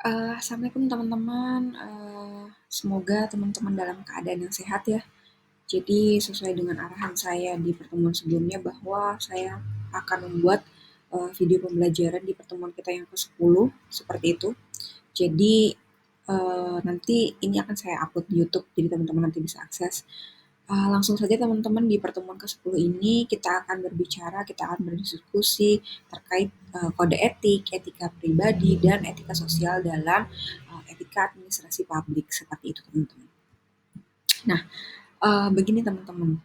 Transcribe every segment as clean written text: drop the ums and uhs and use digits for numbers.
Assalamualaikum teman-teman, semoga teman-teman dalam keadaan yang sehat ya. Jadi sesuai dengan arahan saya di pertemuan sebelumnya bahwa saya akan membuat, video pembelajaran di pertemuan kita yang ke-10, seperti itu. Jadi, nanti ini akan saya upload di YouTube, jadi teman-teman nanti bisa akses. Langsung saja teman-teman, di pertemuan ke-10 ini kita akan berbicara, kita akan berdiskusi terkait kode etik, etika pribadi, dan etika sosial dalam etika administrasi publik, seperti itu teman-teman. Nah, begini teman-teman,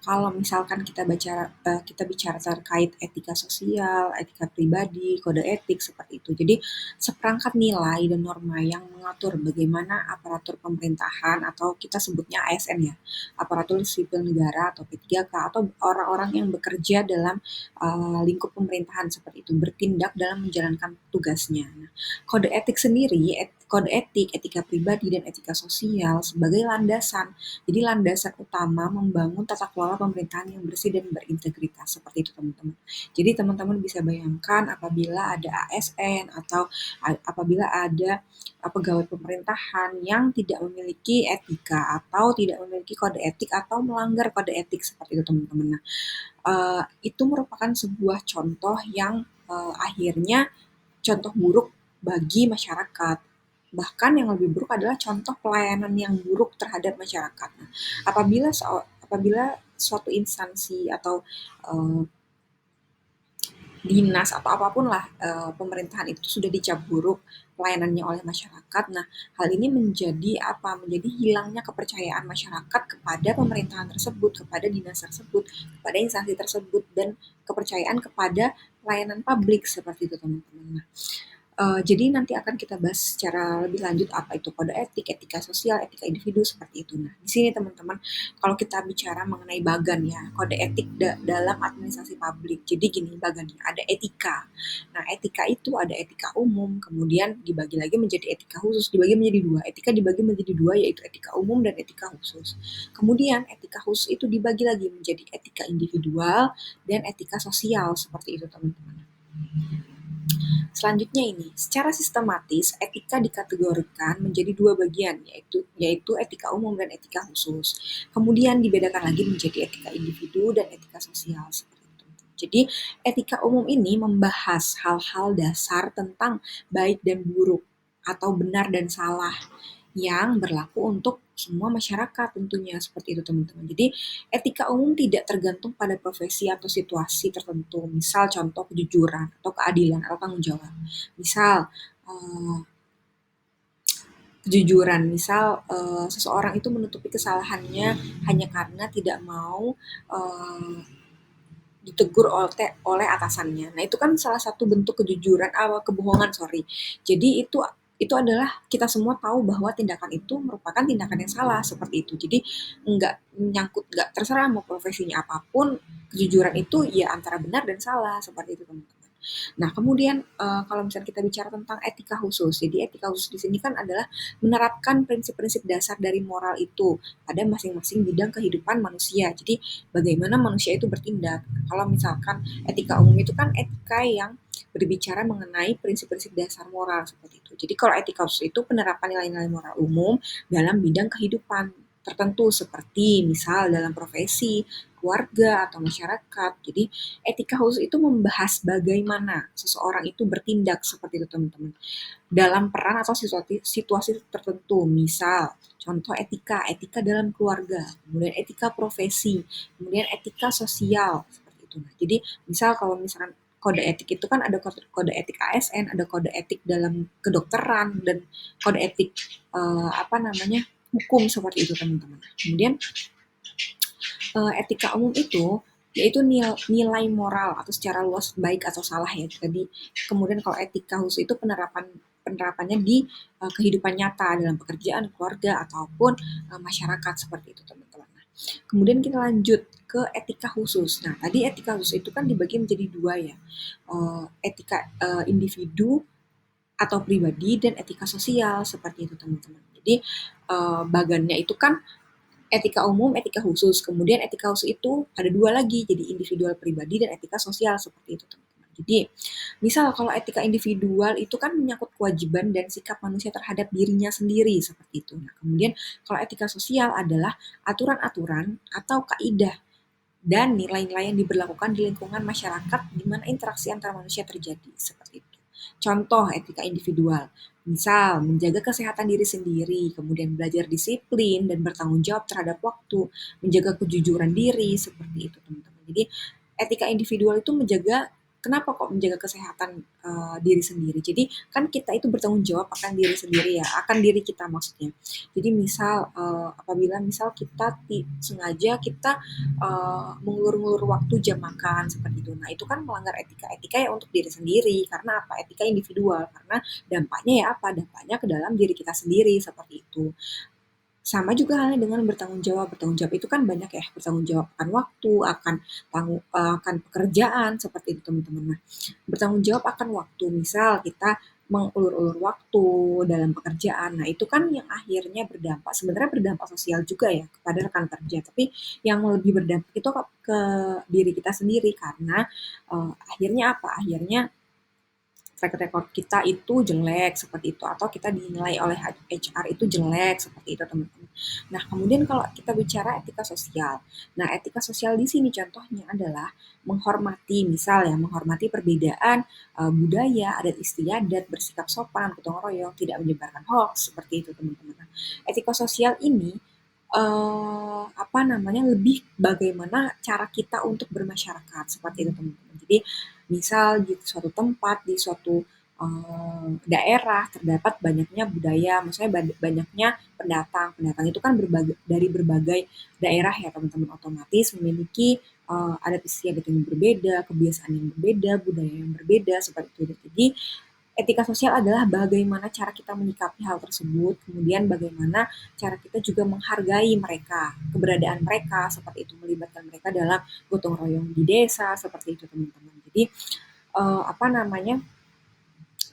kalau misalkan kita bicara terkait etika sosial, etika pribadi, kode etik seperti itu. Jadi seperangkat nilai dan norma yang mengatur bagaimana aparatur pemerintahan atau kita sebutnya ASN ya, aparatur sipil negara atau P3K atau orang-orang yang bekerja dalam lingkup pemerintahan seperti itu bertindak dalam menjalankan tugasnya. Nah, kode etik sendiri, kode etik, etika pribadi dan etika sosial sebagai landasan, jadi landasan utama membangun tata kelola pemerintahan yang bersih dan berintegritas seperti itu teman-teman. Jadi teman-teman bisa bayangkan apabila ada ASN atau apabila ada pegawai pemerintahan yang tidak memiliki etika atau tidak memiliki kode etik atau melanggar kode etik seperti itu teman-teman. Nah, itu merupakan sebuah contoh yang akhirnya contoh buruk bagi masyarakat. Bahkan yang lebih buruk adalah contoh pelayanan yang buruk terhadap masyarakat. Nah, apabila suatu instansi atau eh, dinas atau apapun lah pemerintahan itu sudah dicap buruk pelayanannya oleh masyarakat. Nah, hal ini menjadi apa? Menjadi hilangnya kepercayaan masyarakat kepada pemerintahan tersebut, kepada dinas tersebut, kepada instansi tersebut, dan kepercayaan kepada pelayanan publik seperti itu teman-teman. Nah, jadi nanti akan kita bahas secara lebih lanjut apa itu kode etik, etika sosial, etika individu seperti itu. Nah, di sini teman-teman, kalau kita bicara mengenai bagan ya, kode etik dalam administrasi publik. Jadi gini bagannya, ada etika. Nah, etika itu ada etika umum, kemudian dibagi lagi menjadi etika khusus, dibagi menjadi dua. Etika dibagi menjadi dua, yaitu etika umum dan etika khusus. Kemudian etika khusus itu dibagi lagi menjadi etika individual dan etika sosial seperti itu teman-teman. Selanjutnya ini, secara sistematis etika dikategorikan menjadi dua bagian, yaitu etika umum dan etika khusus. Kemudian dibedakan lagi menjadi etika individu dan etika sosial seperti itu. Jadi, etika umum ini membahas hal-hal dasar tentang baik dan buruk atau benar dan salah yang berlaku untuk semua masyarakat tentunya seperti itu teman-teman. Jadi etika umum tidak tergantung pada profesi atau situasi tertentu. Misal contoh kejujuran atau keadilan atau tanggung jawab. Misal kejujuran, misal seseorang itu menutupi kesalahannya hanya karena tidak mau ditegur oleh atasannya. Nah, itu kan salah satu bentuk kejujuran, kebohongan, sorry. Jadi itu adalah kita semua tahu bahwa tindakan itu merupakan tindakan yang salah seperti itu. Jadi nggak terserah mau profesinya apapun, kejujuran itu ya antara benar dan salah seperti itu teman-teman. Nah, kemudian kalau misalnya kita bicara tentang etika khusus, jadi etika khusus di sini kan adalah menerapkan prinsip-prinsip dasar dari moral itu pada masing-masing bidang kehidupan manusia. Jadi bagaimana manusia itu bertindak. Kalau misalkan etika umum itu kan etika yang berbicara mengenai prinsip-prinsip dasar moral seperti itu. Jadi kalau etika khusus itu penerapan nilai-nilai moral umum dalam bidang kehidupan tertentu seperti misal dalam profesi, keluarga atau masyarakat. Jadi etika khusus itu membahas bagaimana seseorang itu bertindak seperti itu teman-teman dalam peran atau situasi tertentu. Misal, contoh etika dalam keluarga, kemudian etika profesi, kemudian etika sosial seperti itu. Nah, jadi misal kalau misalkan kode etik itu kan ada kode etik ASN, ada kode etik dalam kedokteran dan kode etik apa namanya hukum seperti itu teman-teman. Kemudian etika umum itu yaitu nilai moral atau secara luas baik atau salah ya tadi. Kemudian kalau etika khusus itu penerapannya di kehidupan nyata dalam pekerjaan, keluarga ataupun masyarakat seperti itu teman-teman. Nah, kemudian kita lanjut ke etika khusus. Nah, tadi etika khusus itu kan dibagi menjadi dua ya. Etika individu atau pribadi dan etika sosial seperti itu teman-teman. Jadi bagannya itu kan etika umum, etika khusus. Kemudian etika khusus itu ada dua lagi, jadi individual pribadi dan etika sosial seperti itu teman-teman. Jadi, misal kalau etika individual itu kan menyangkut kewajiban dan sikap manusia terhadap dirinya sendiri seperti itu. Nah, kemudian kalau etika sosial adalah aturan-aturan atau kaidah dan nilai-nilai yang diberlakukan di lingkungan masyarakat di mana interaksi antar manusia terjadi seperti itu. Contoh etika individual, misal menjaga kesehatan diri sendiri, kemudian belajar disiplin dan bertanggung jawab terhadap waktu, menjaga kejujuran diri seperti itu teman-teman. Jadi etika individual itu menjaga kenapa kok menjaga kesehatan diri sendiri. Jadi kan kita itu bertanggung jawab akan diri sendiri ya, akan diri kita maksudnya. Jadi misal apabila misal kita sengaja kita mengulur-ngulur waktu jam makan seperti itu. Nah, itu kan melanggar etika-etika ya untuk diri sendiri. Karena apa? Etika individual. Karena dampaknya ya apa? Dampaknya ke dalam diri kita sendiri seperti itu. Sama juga halnya dengan bertanggung jawab. Bertanggung jawab itu kan banyak ya. Bertanggung jawab akan waktu, akan pekerjaan seperti itu teman-teman. Nah, bertanggung jawab akan waktu. Misal kita mengulur-ulur waktu dalam pekerjaan. Nah, itu kan yang akhirnya berdampak, sebenarnya berdampak sosial juga ya kepada rekan kerja. Tapi yang lebih berdampak itu ke diri kita sendiri karena akhirnya apa? Akhirnya track record kita itu jelek seperti itu atau kita dinilai oleh HR itu jelek seperti itu teman-teman. Nah kemudian kalau kita bicara etika sosial, nah etika sosial di sini contohnya adalah menghormati misal ya menghormati perbedaan budaya, adat istiadat, bersikap sopan, gotong royong, tidak menyebarkan hoax seperti itu teman-teman. Nah, etika sosial ini apa namanya lebih bagaimana cara kita untuk bermasyarakat seperti itu teman-teman. Jadi misal di suatu tempat, di suatu daerah terdapat banyaknya budaya, maksudnya banyaknya pendatang. Pendatang itu kan dari berbagai daerah ya teman-teman, otomatis memiliki adat istiadat yang berbeda, kebiasaan yang berbeda, budaya yang berbeda seperti itu. Jadi etika sosial adalah bagaimana cara kita menyikapi hal tersebut, kemudian bagaimana cara kita juga menghargai mereka, keberadaan mereka, seperti itu, melibatkan mereka dalam gotong royong di desa, seperti itu teman-teman. Jadi apa namanya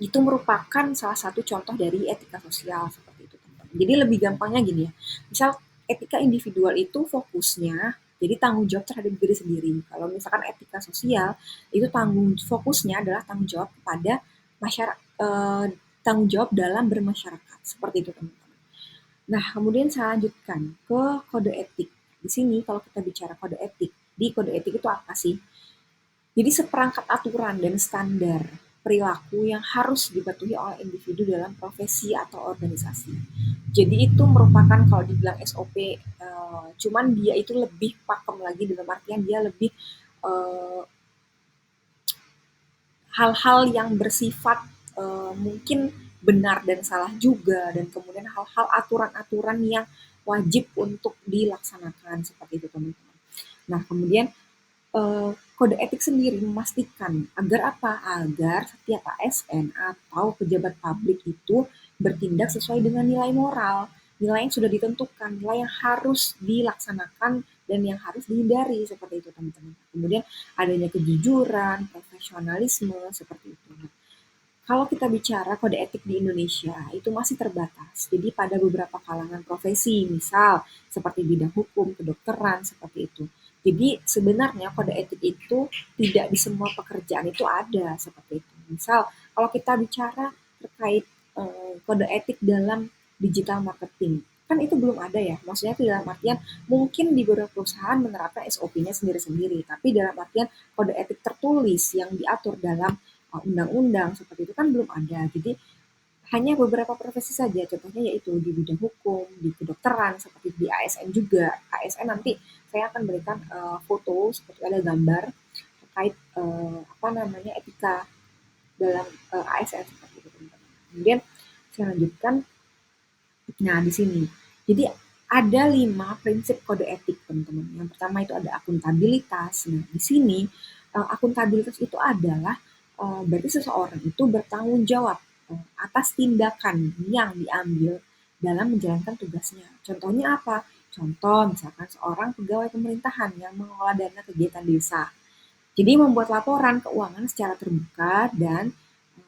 itu merupakan salah satu contoh dari etika sosial seperti itu teman-teman. Jadi lebih gampangnya gini ya, misal etika individual itu fokusnya jadi tanggung jawab terhadap diri sendiri. Kalau misalkan etika sosial itu fokusnya adalah tanggung jawab kepada masyarakat, tanggung jawab dalam bermasyarakat seperti itu teman-teman. Nah kemudian saya lanjutkan ke kode etik. Di sini kalau kita bicara kode etik, di kode etik itu apa sih? Jadi seperangkat aturan dan standar perilaku yang harus dipatuhi oleh individu dalam profesi atau organisasi. Jadi itu merupakan kalau dibilang SOP, cuman dia itu lebih pakem lagi dalam artian dia lebih eh, hal-hal yang bersifat mungkin benar dan salah juga dan kemudian hal-hal aturan-aturan yang wajib untuk dilaksanakan seperti itu teman-teman. Nah kemudian kode etik sendiri memastikan agar apa? Agar setiap ASN atau pejabat publik itu bertindak sesuai dengan nilai moral, nilai yang sudah ditentukan, nilai yang harus dilaksanakan dan yang harus dihindari seperti itu teman-teman. Kemudian adanya kejujuran, profesionalisme seperti itu. Nah, kalau kita bicara kode etik di Indonesia, itu masih terbatas. Jadi pada beberapa kalangan profesi, misal seperti bidang hukum, kedokteran, seperti itu. Jadi sebenarnya kode etik itu tidak di semua pekerjaan itu ada seperti itu. Misal kalau kita bicara terkait kode etik dalam digital marketing, kan itu belum ada ya. Maksudnya itu dalam artian mungkin di beberapa perusahaan menerapkan SOP-nya sendiri-sendiri, tapi dalam artian kode etik tertulis yang diatur dalam undang-undang seperti itu kan belum ada. Jadi hanya beberapa profesi saja, contohnya yaitu di bidang hukum, di kedokteran, seperti di ASN juga. ASN nanti saya akan berikan foto seperti ada gambar terkait apa namanya etika dalam ASN seperti itu. Kemudian saya lanjutkan. Nah di sini, jadi ada 5 prinsip kode etik teman-teman. Yang pertama itu ada akuntabilitas. Nah di sini akuntabilitas itu adalah berarti seseorang itu bertanggung jawab atas tindakan yang diambil dalam menjalankan tugasnya. Contohnya apa? Contoh misalkan seorang pegawai pemerintahan yang mengelola dana kegiatan desa. Jadi membuat laporan keuangan secara terbuka dan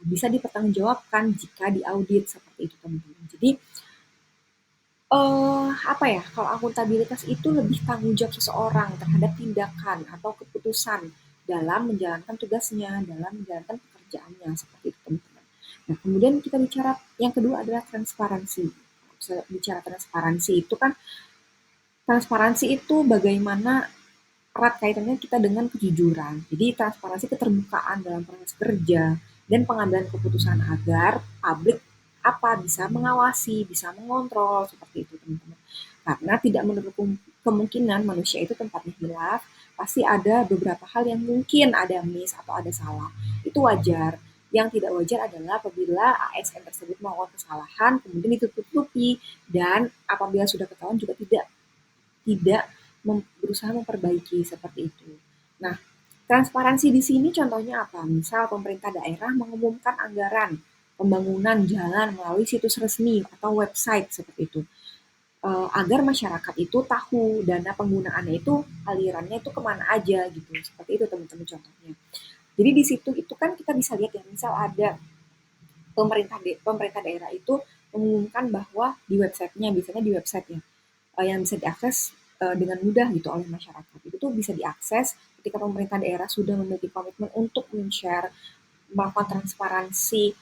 bisa dipertanggungjawabkan jika diaudit seperti itu teman-teman. Jadi apa ya, kalau akuntabilitas itu lebih tanggung jawab seseorang terhadap tindakan atau keputusan dalam menjalankan tugasnya, dalam menjalankan pekerjaannya, seperti itu teman-teman. Nah, kemudian kita bicara yang kedua adalah transparansi. Bicara transparansi itu kan, transparansi itu bagaimana erat kaitannya kita dengan kejujuran. Jadi transparansi keterbukaan dalam proses kerja dan pengambilan keputusan agar publik bisa mengawasi, bisa mengontrol seperti itu teman-teman. Karena tidak menutup kemungkinan manusia itu tempatnya hilaf, pasti ada beberapa hal yang mungkin ada miss atau ada salah. Itu wajar. Yang tidak wajar adalah apabila ASN tersebut melakukan kesalahan, kemudian ditutup-tutupi, dan apabila sudah ketahuan juga tidak tidak berusaha memperbaiki seperti itu. Nah, transparansi di sini contohnya apa? Misal pemerintah daerah mengumumkan anggaran pembangunan jalan melalui situs resmi atau website seperti itu. Agar masyarakat itu tahu dana penggunaannya itu alirannya itu kemana aja gitu. Seperti itu teman-teman contohnya. Jadi di situ itu kan kita bisa lihat ya, misal ada pemerintah daerah itu mengumumkan bahwa di websitenya, biasanya di websitenya yang bisa diakses dengan mudah gitu oleh masyarakat. Itu tuh bisa diakses ketika pemerintah daerah sudah memiliki komitmen untuk men-share, melakukan transparansi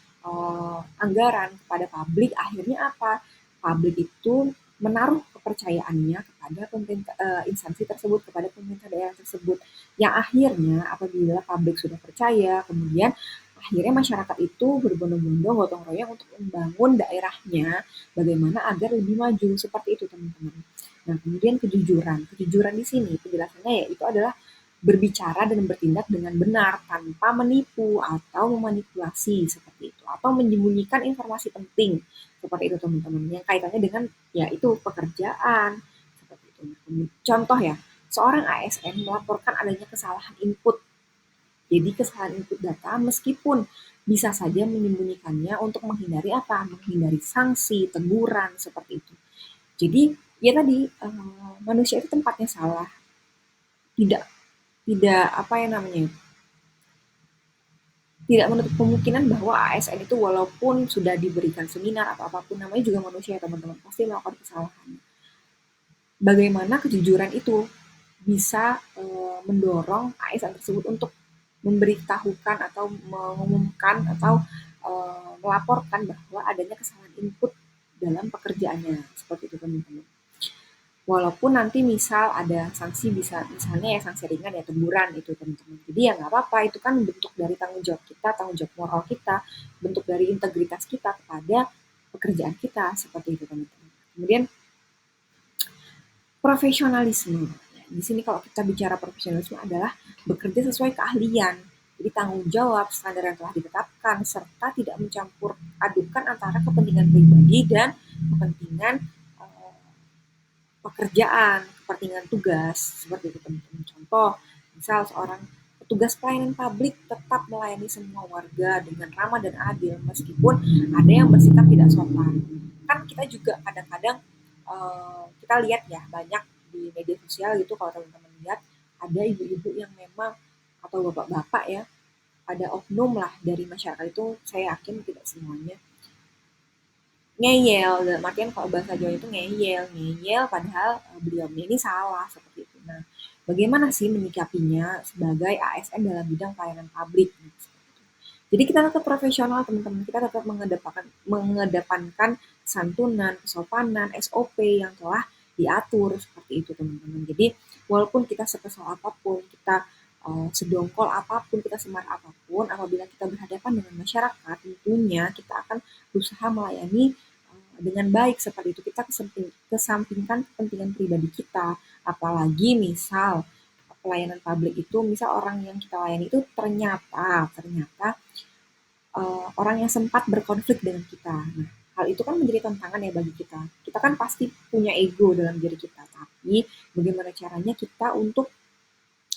anggaran kepada publik. Akhirnya apa? Publik itu menaruh kepercayaannya kepada pemerintah instansi tersebut, kepada pemerintah daerah tersebut. Yang akhirnya apabila publik sudah percaya, kemudian akhirnya masyarakat itu berbondong-bondong gotong royong untuk membangun daerahnya bagaimana agar lebih maju seperti itu teman-teman. Nah, kemudian kejujuran. Kejujuran di sini penjelasannya ya itu adalah berbicara dan bertindak dengan benar tanpa menipu atau memanipulasi seperti itu atau menyembunyikan informasi penting seperti itu teman-teman yang kaitannya dengan ya itu pekerjaan seperti itu. Contoh ya, seorang ASN melaporkan adanya kesalahan input. Jadi kesalahan input data meskipun bisa saja menyembunyikannya untuk menghindari apa? Menghindari sanksi, teguran seperti itu. Jadi ya tadi manusia itu tempatnya salah, tidak tidak apa yang namanya, tidak menutup kemungkinan bahwa ASN itu walaupun sudah diberikan seminar atau apapun namanya juga manusia ya teman-teman, pasti melakukan kesalahan. Bagaimana kejujuran itu bisa mendorong ASN tersebut untuk memberitahukan atau mengumumkan atau melaporkan bahwa adanya kesalahan input dalam pekerjaannya seperti itu teman-teman. Walaupun nanti misal ada sanksi, bisa misalnya ya sanksi ringan ya teguran itu teman-teman. Jadi ya nggak apa-apa, itu kan bentuk dari tanggung jawab kita, tanggung jawab moral kita, bentuk dari integritas kita kepada pekerjaan kita seperti itu teman-teman. Kemudian profesionalisme. Di sini kalau kita bicara profesionalisme adalah bekerja sesuai keahlian. Jadi tanggung jawab, standar yang telah ditetapkan, serta tidak mencampur adukan antara kepentingan pribadi dan kepentingan pekerjaan, kepentingan tugas, seperti itu teman-teman. Contoh, misal seorang petugas pelayanan publik tetap melayani semua warga dengan ramah dan adil, meskipun ada yang bersikap tidak sopan. Kan kita juga kadang-kadang kita lihat ya banyak di media sosial gitu kalau teman-teman lihat ada ibu-ibu yang memang atau bapak-bapak ya, ada oknum lah dari masyarakat itu, saya yakin tidak semuanya ngeyel, dalam artian kalau bahasa Jawa itu ngeyel padahal beliau ini salah seperti itu. Nah, bagaimana sih menyikapinya sebagai ASN dalam bidang pelayanan publik? Jadi kita tetap profesional teman-teman, kita tetap mengedepankan santunan, kesopanan, SOP yang telah diatur seperti itu teman-teman. Jadi walaupun kita sekesal apapun, kita sedongkol apapun, kita semar apapun, apabila kita berhadapan dengan masyarakat, tentunya kita akan berusaha melayani dengan baik seperti itu. Kita kesampingkan kepentingan pribadi kita, apalagi misal pelayanan publik itu, misal orang yang kita layani itu ternyata orang yang sempat berkonflik dengan kita. Nah, hal itu kan menjadi tantangan ya bagi kita. Kita kan pasti punya ego dalam diri kita, tapi bagaimana caranya kita untuk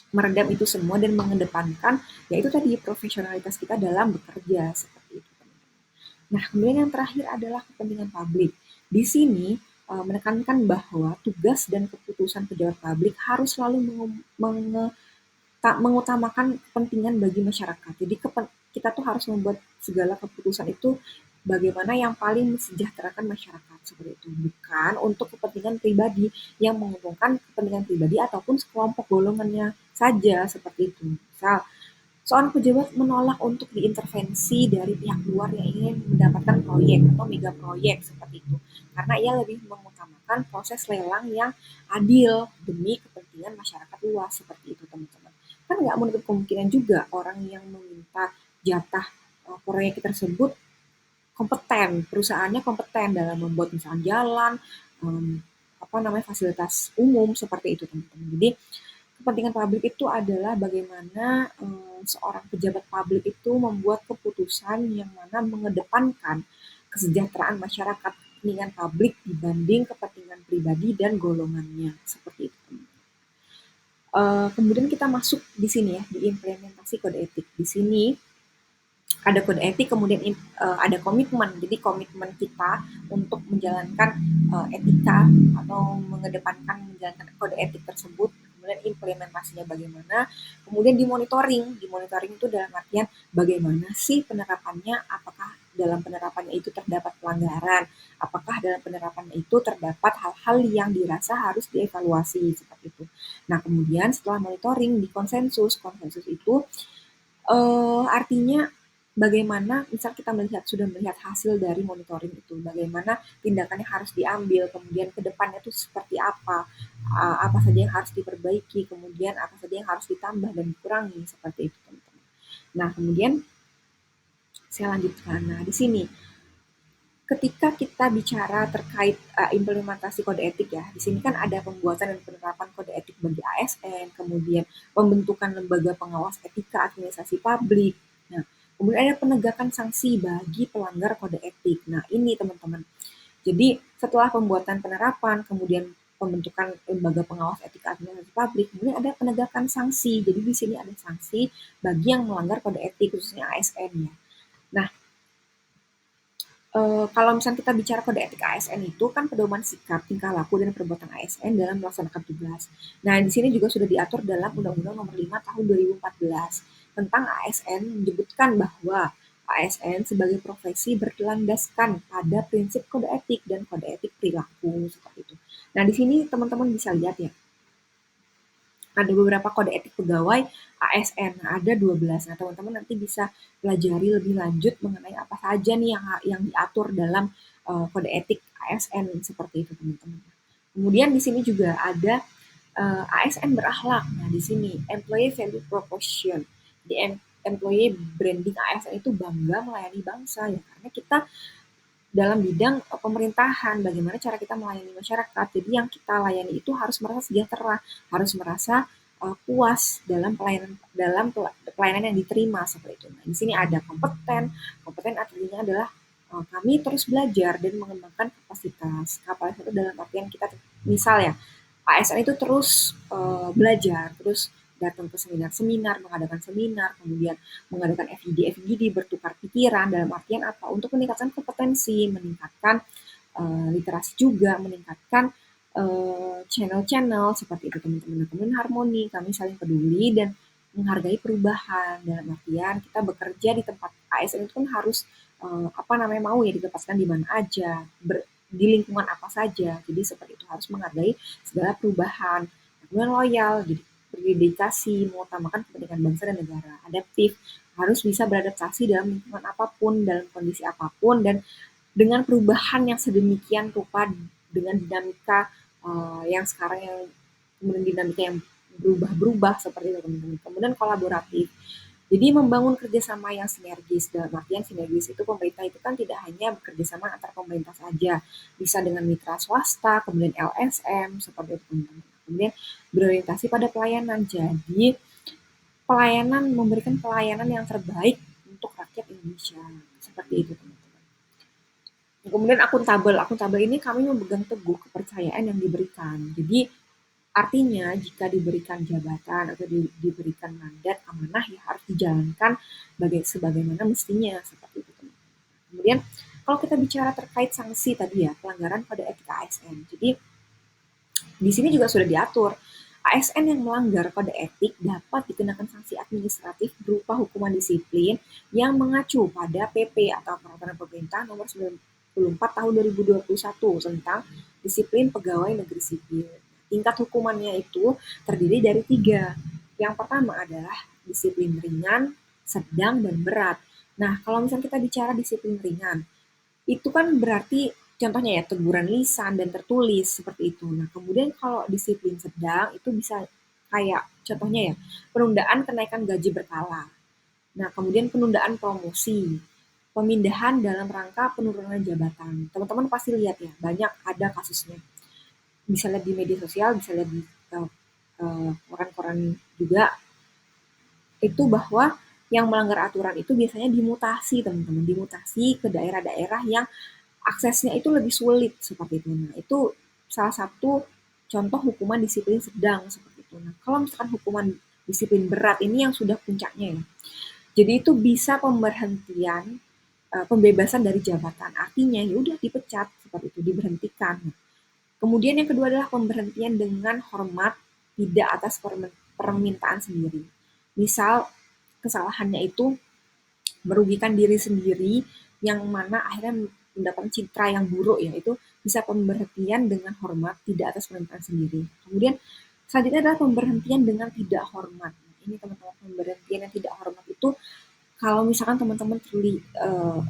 meredam itu semua dan mengedepankan yaitu tadi profesionalitas kita dalam bekerja seperti itu. Nah, kemudian yang terakhir adalah kepentingan publik. Di sini menekankan bahwa tugas dan keputusan pejabat publik harus selalu mengutamakan kepentingan bagi masyarakat. Jadi kita tuh harus membuat segala keputusan itu bagaimana yang paling mensejahterakan masyarakat seperti itu, bukan untuk kepentingan pribadi yang menguntungkan kepentingan pribadi ataupun sekelompok golongannya saja seperti itu. Misal seorang pejabat menolak untuk diintervensi dari pihak luar yang ingin mendapatkan proyek atau mega proyek seperti itu, karena ia lebih mengutamakan proses lelang yang adil demi kepentingan masyarakat luas seperti itu teman-teman. Kan nggak menutup kemungkinan juga orang yang meminta jatah proyek tersebut kompeten, perusahaannya kompeten dalam membuat misalnya jalan, apa namanya fasilitas umum seperti itu teman-teman. Jadi kepentingan publik itu adalah bagaimana seorang pejabat publik itu membuat keputusan yang mana mengedepankan kesejahteraan masyarakat, kepentingan publik dibanding kepentingan pribadi dan golongannya seperti itu. Kemudian kita masuk di sini ya di implementasi kode etik. Di sini ada kode etik, kemudian ada komitmen. Jadi komitmen kita untuk menjalankan etika atau mengedepankan menjalankan kode etik tersebut, kemudian implementasinya bagaimana, kemudian dimonitoring. Dimonitoring itu dalam artian bagaimana sih penerapannya, apakah dalam penerapannya itu terdapat pelanggaran, apakah dalam penerapannya itu terdapat hal-hal yang dirasa harus dievaluasi seperti itu. Nah, kemudian setelah monitoring di konsensus, konsensus itu artinya bagaimana misal kita sudah melihat hasil dari monitoring itu, bagaimana tindakan yang harus diambil, kemudian ke depannya itu seperti apa saja yang harus diperbaiki, kemudian apa saja yang harus ditambah dan dikurangi seperti itu teman-teman. Nah kemudian saya lanjutkan. Nah di sini ketika kita bicara terkait implementasi kode etik ya, di sini kan ada pembuatan dan penerapan kode etik bagi ASN, kemudian pembentukan lembaga pengawas etika administrasi publik. Nah, kemudian ada penegakan sanksi bagi pelanggar kode etik. Nah, ini teman-teman. Jadi, setelah pembuatan penerapan, kemudian pembentukan lembaga pengawas etika administrasi publik, kemudian ada penegakan sanksi. Jadi di sini ada sanksi bagi yang melanggar kode etik khususnya ASN ya. Nah, kalau misalnya kita bicara kode etik ASN itu kan pedoman sikap, tingkah laku, dan perbuatan ASN dalam melaksanakan tugas. Nah, di sini juga sudah diatur dalam Undang-Undang Nomor 5 Tahun 2014 tentang ASN menyebutkan bahwa ASN sebagai profesi berlandaskan pada prinsip kode etik dan kode etik perilaku seperti itu. Nah, di sini teman-teman bisa lihat ya, ada beberapa kode etik pegawai ASN, ada 12. Nah, teman-teman nanti bisa pelajari lebih lanjut mengenai apa saja nih yang diatur dalam kode etik ASN seperti itu, teman-teman. Kemudian di sini juga ada ASN berakhlak. Nah, di sini Employee Value Proposition. Di Employee Branding ASN itu bangga melayani bangsa ya, karena kita dalam bidang pemerintahan, bagaimana cara kita melayani masyarakat. Jadi yang kita layani itu harus merasa sejahtera, harus merasa puas dalam pelayanan yang diterima seperti itu. Nah, di sini ada kompeten. Kompeten artinya adalah kami terus belajar dan mengembangkan kapasitas. Kapasitas itu dalam artian kita misal ya ASN itu terus belajar, terus datang ke seminar-seminar, mengadakan seminar, kemudian mengadakan FGD, bertukar pikiran dalam artian apa? Untuk meningkatkan kompetensi, meningkatkan literasi juga, meningkatkan channel-channel seperti itu teman-teman. Kemudian harmoni, kami saling peduli dan menghargai perubahan dalam artian kita bekerja di tempat ASN itu kan harus apa namanya mau ya ditempatkan di mana aja, di lingkungan apa saja. Jadi seperti itu harus menghargai segala perubahan. Kemudian loyal, jadi berdedikasi, mengutamakan kepentingan bangsa dan negara. Adaptif, harus bisa beradaptasi dalam lingkungan apapun, dalam kondisi apapun, dan dengan perubahan yang sedemikian rupa, dengan dinamika yang sekarang yang kemudian dinamika yang berubah-berubah seperti itu teman-teman. Kemudian kolaboratif. Jadi membangun kerjasama yang sinergis, dalam artian sinergis itu pemerintah itu kan tidak hanya bekerja sama antar pemerintah saja, bisa dengan mitra swasta, kemudian LSM, seperti itu teman-teman. Kemudian berorientasi pada pelayanan, jadi pelayanan memberikan pelayanan yang terbaik untuk rakyat Indonesia, seperti itu teman-teman. Kemudian akuntabel, akuntabel ini kami memegang teguh kepercayaan yang diberikan. Jadi artinya jika diberikan jabatan atau diberikan mandat amanah ya harus dijalankan sebagaimana mestinya seperti itu. Kemudian kalau kita bicara terkait sanksi tadi ya pelanggaran pada etika ASN. Jadi di sini juga sudah diatur ASN yang melanggar kode etik dapat dikenakan sanksi administratif berupa hukuman disiplin yang mengacu pada PP atau Peraturan Pemerintah Nomor 94 Tahun 2021 tentang disiplin pegawai negeri sipil. Tingkat hukumannya itu terdiri dari 3. Yang pertama adalah disiplin ringan, sedang, dan berat. Nah, kalau misalnya kita bicara disiplin ringan, itu kan berarti contohnya ya teguran lisan dan tertulis seperti itu. Nah, kemudian kalau disiplin sedang itu bisa kayak contohnya ya penundaan kenaikan gaji berkala. Nah, kemudian penundaan promosi, pemindahan dalam rangka penurunan jabatan. Teman-teman pasti lihat ya, banyak ada kasusnya. Bisa lihat di media sosial, bisa lihat di koran-koran juga, itu bahwa yang melanggar aturan itu biasanya dimutasi, teman-teman. Dimutasi ke daerah-daerah yang aksesnya itu lebih sulit seperti itu. Nah, itu salah satu contoh hukuman disiplin sedang seperti itu. Nah, kalau misalkan hukuman disiplin berat ini yang sudah puncaknya ya. Jadi itu bisa pemberhentian, pembebasan dari jabatan. Artinya ya udah dipecat seperti itu, diberhentikan. Kemudian yang kedua adalah pemberhentian dengan hormat tidak atas permintaan sendiri. Misal kesalahannya itu merugikan diri sendiri yang mana akhirnya mendapatkan citra yang buruk ya itu bisa pemberhentian dengan hormat tidak atas permintaan sendiri. Kemudian selanjutnya adalah pemberhentian dengan tidak hormat. Ini teman-teman pemberhentian yang tidak hormat itu kalau misalkan teman-teman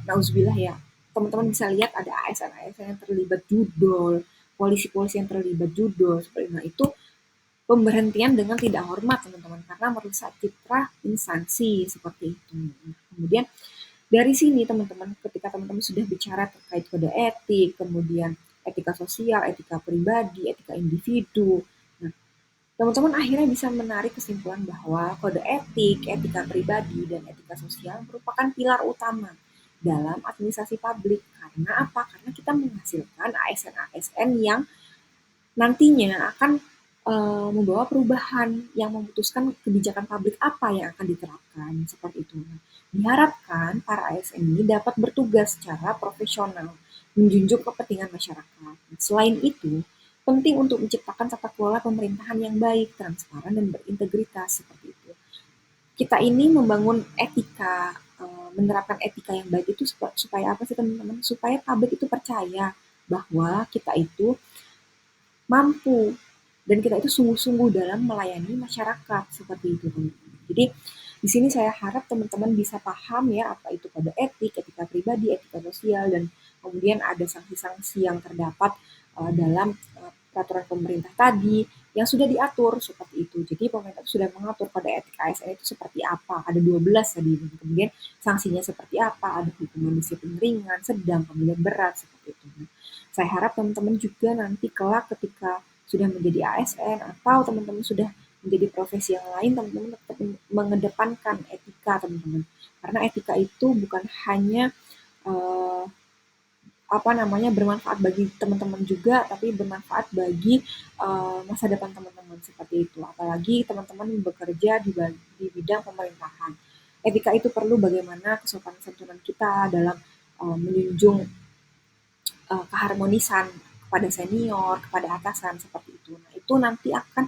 nauzubillah ya teman-teman bisa lihat ada ASN yang terlibat judol, polisi-polisi yang terlibat judol seperti itu pemberhentian dengan tidak hormat teman-teman karena merusak citra instansi seperti itu. Nah, kemudian dari sini teman-teman ketika teman-teman sudah bicara terkait kode etik, kemudian etika sosial, etika pribadi, etika individu. Nah, teman-teman akhirnya bisa menarik kesimpulan bahwa kode etik, etika pribadi, dan etika sosial merupakan pilar utama dalam administrasi publik. Karena apa? Karena kita menghasilkan ASN-ASN yang nantinya akan membawa perubahan yang memutuskan kebijakan publik apa yang akan diterapkan seperti itu. Nah, diharapkan para ASN ini dapat bertugas secara profesional, menjunjung kepentingan masyarakat. Selain itu, penting untuk menciptakan tata kelola pemerintahan yang baik, transparan, dan berintegritas seperti itu. Kita ini membangun etika, menerapkan etika yang baik itu supaya apa sih teman-teman? Supaya publik itu percaya bahwa kita itu mampu dan kita itu sungguh-sungguh dalam melayani masyarakat seperti itu teman-teman. Jadi di sini saya harap teman-teman bisa paham ya apa itu kode etik, etika pribadi, etika sosial dan kemudian ada sanksi-sanksi yang terdapat dalam peraturan pemerintah tadi yang sudah diatur seperti itu. Jadi pemerintah sudah mengatur kode etik ASN itu seperti apa. Ada 12 tadi. Kemudian sanksinya seperti apa, ada hukuman disiplin ringan, sedang, kemudian berat seperti itu. Nah, saya harap teman-teman juga nanti kelak ketika sudah menjadi ASN atau teman-teman sudah menjadi profesi yang lain, teman-teman tetap mengedepankan etika teman-teman. Karena etika itu bukan hanya eh, apa namanya bermanfaat bagi teman-teman juga, tapi bermanfaat bagi masa depan teman-teman seperti itu. Apalagi teman-teman bekerja di bidang pemerintahan. Etika itu perlu bagaimana kesopanan santunan kita dalam menjunjung keharmonisan kepada senior, kepada atasan seperti itu. Nah, itu nanti akan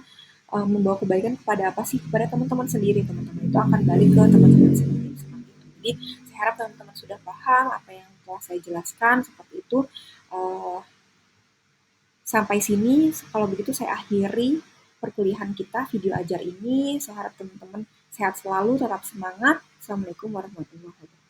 membawa kebaikan kepada apa sih? Kepada teman-teman sendiri, teman-teman itu akan balik ke teman-teman sendiri seperti itu. Jadi, saya harap teman-teman sudah paham apa yang telah saya jelaskan seperti itu. Uh, Sampai sini, kalau begitu saya akhiri perkuliahan kita, video ajar ini. Saya harap teman-teman sehat selalu, tetap semangat. Assalamualaikum warahmatullahi wabarakatuh.